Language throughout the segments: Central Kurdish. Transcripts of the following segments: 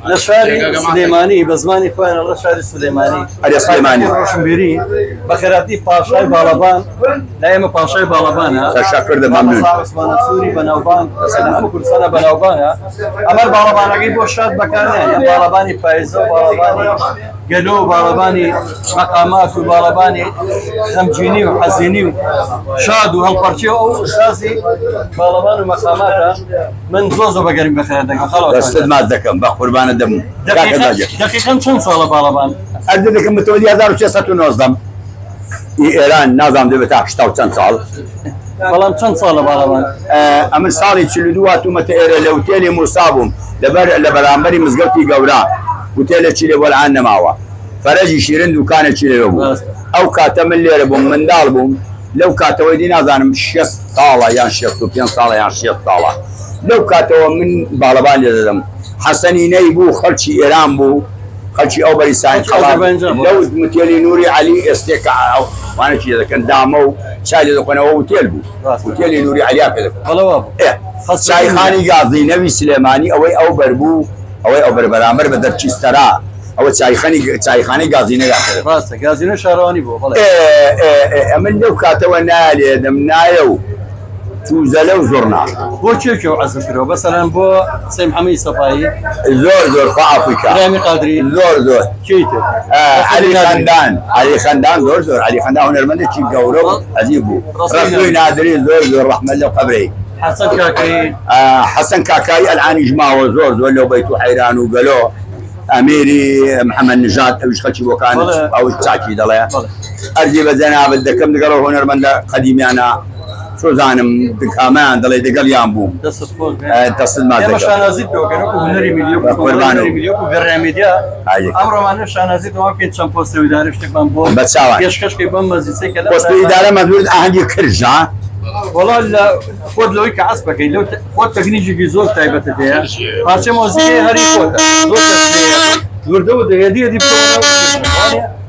لشاري سليماني بزماني خوان الله شاري سليماني علي سليماني روشنبيري بخيراتي باشاي بالابان دائما باشاي بالابان تشكر ده ممنون عثمان سوري بناوبان سلام كل سنه بناوبان امر بالابان اجيب وشاد بكانه بالاباني فايزو بالاباني قالوا بالاباني مقامات وبالاباني خمجيني وحزيني شادوا هالبرشيو استاذي بالابان ومقاماتها من زوزو بقريب بخيراتك خلاص استاذ ما ذكر بقربان الدم دقيقة كم سال بالابان؟ أردت متولي 1619 إيران نظام دبتاع شتاو چند سال بەڵام چەند ساڵە باڵەوان ئەمن ساڵی 42 هاتوومەتە ئێرە لە وتێلی موسابووم لە بەرامبەری مزگەوتی گەورە وتێلێکی لێ وەلعان نەماوە فەرەجی شیرن دوکانێکی لێوە بوو ئەو کاتە من لێرە بووم منداڵ بووم لەو کاتەوەی دی نازانم 6 ساڵە یان 65 ساڵە یان 6 ساڵە لەو کاتەوە من باڵەبان لێ دەدەم حەسەنینەی بوو خەڵکی ئێران بوو خەڵکی ئەو بەریسانی لەو متێلی نوری عەلی ئێستێکە وانێکی دەکەن دامە و چای لێ دەخۆنەوە وتێل بوو وتێلی نوری عەلیا پێ دەکەن چایخانی گازی نەوی سلێمانی ئەوەی ئەو بەربوو ئەوەی ئەو بەربەرامبەر بە دەرچیستەرا ئەوە چایخانی گازینە ڕاستە گازینە شارەوانی بوو ئەمن لەو کاتەوە نالێدەم نایە و توزەلە و زۆرنا بۆ چێکی و عەزم کردەوە بەسەرەن بۆ سەی محەممەدی سەفایی زۆر خواعافریکا رامی قادری زۆر چیتر علی خەندان زۆر علی خەندان هونەرمەندێکی گەورە و عەزیز بوو ڕەسووی نادری زۆر ڕەحمەت لەو قەبرەی حەسەن کاکایی ئەلعانی ژماوە زۆر لەو بەیت و حەیران و گەلۆ ئەمیری محەممەد نژاد ئەویش خەڵکی بۆکان ئەوش چاکی دەڵێ ئەرزی بە جەنابەت دەکەم لەگەڵ هونەرمەندە قەدیمیانە سۆزانم دکامیان دەڵێ دەگەڵیان بووم دەست مازەکە شانازیت پێوەکەن هونەری میلیۆ و گەڕێمیدیا ئەمڕۆمانە شانازیت وا بکەین چەند پۆستە ئیدارە شتێکمان بۆ بە چاوان پێشکەشکەی بەم مەزیسەی کە پۆستە ئیدارە مەزور ئاهەنگی کرژا وەڵا لە خۆت لەوەی کە عەس بکەی لەو خۆت تەکنیکێکی زۆر تایبەتە هەیە پارچە مۆزیکەی هەری خۆتە زۆر تەسلەیە دووردە و دەهێدی بکەوە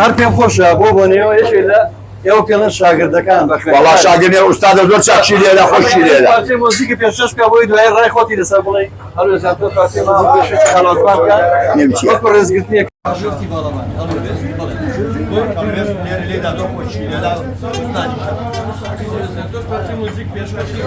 هەر پێم خۆشە بۆ بۆنەوە یەکێ لە ئێوە پێڵەن شاگردەکان بەخێر والله شاگردێ ئوستاد زۆر چاکشی لێرە خۆشی لێرە پارچەی مۆزیکی پێشکەش بکە بۆی دوای ڕای خۆتی لەسەر بڵێ هەڵوێ زیاتر پارچەی مۆزیک پێشکەش خەڵاتوان بکە نێمچی وەکو ڕێزگرتنیەک ژۆفتی باڵەمانی هەڵوێ پارچەی مۆزیک پێشکەشی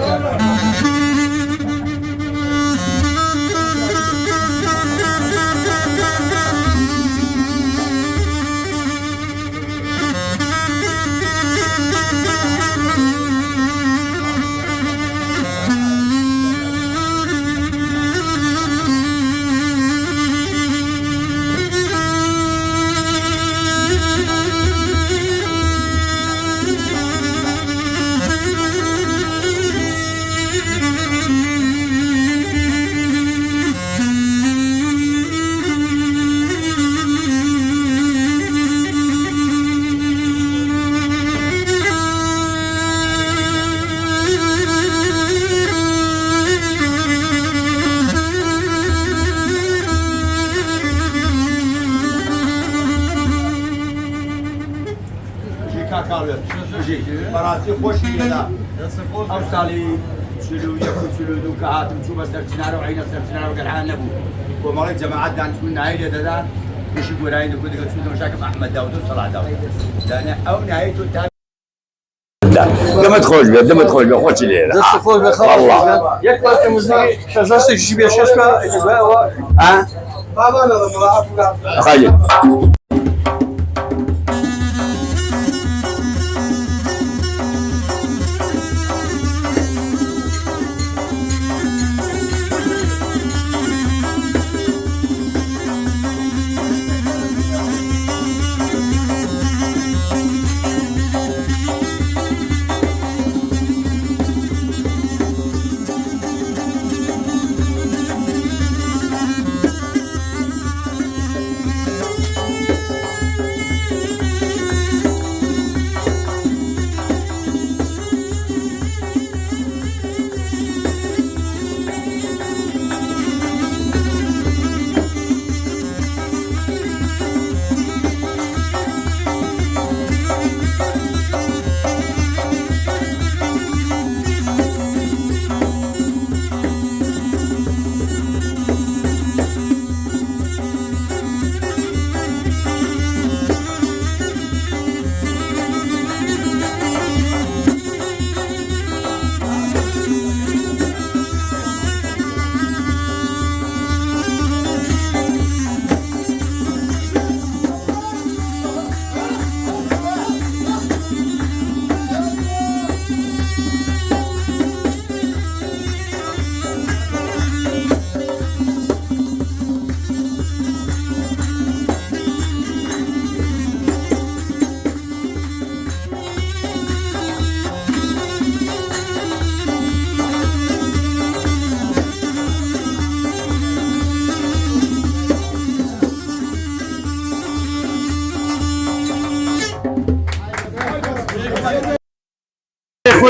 بەڕاستی خۆشی لێدا ئەو ساڵی چلو یەک و چلو دوو کە هاتم چوو بە سەرچنار و عینە سەرچنار و گەرحان نەبوو کۆمەڵی جەماعەت دانیشتبوون نایی لێ دەدان پێشی گۆرایی دەکو دەگە چوو دەمەشاکەم ئەحمەد داود و سەڵات داود دانێ ئەو نایی تۆ تا دەمت خۆش بێت دەمت خۆش بێ خۆشی لێرە دەست خۆش بێ خەڵات یەک پارچە مۆزیکی شەژەستێکی پێشکەش بکە دوایەوە خالی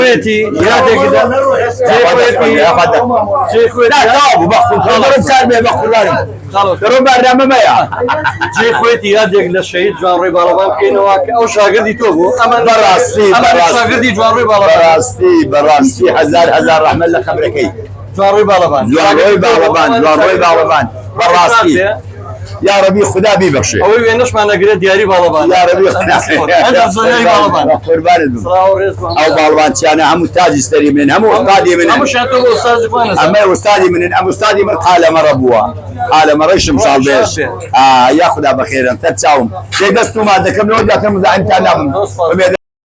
خويتي يا دقيقة جي خويتي لا تابو بخل خلاص سالمي بخل لارم خلاص ربع رام ما يا جي خويتي يا دقيقة للشهيد جوان ري بالابان كينو او شاغردي توبو اما براستي شاغردي جوان ري بالابان براستي هزار رحمة الله خبرك جوان ري بالابان جوان ري بالابان براستي يا ربي خدا بيبخشي او وينش ما نقرا دياري بالابان يا ربي انت زناي بالابان قربان او بالابان انا هم تاج استري من هم استاذي من هم شاتو استاذ فانس اما استاذي من قال مربوا قال مرش مصال بيش يا خدا بخير انت تساوم زي بس ما ذكرنا وجهك مزعم تعلم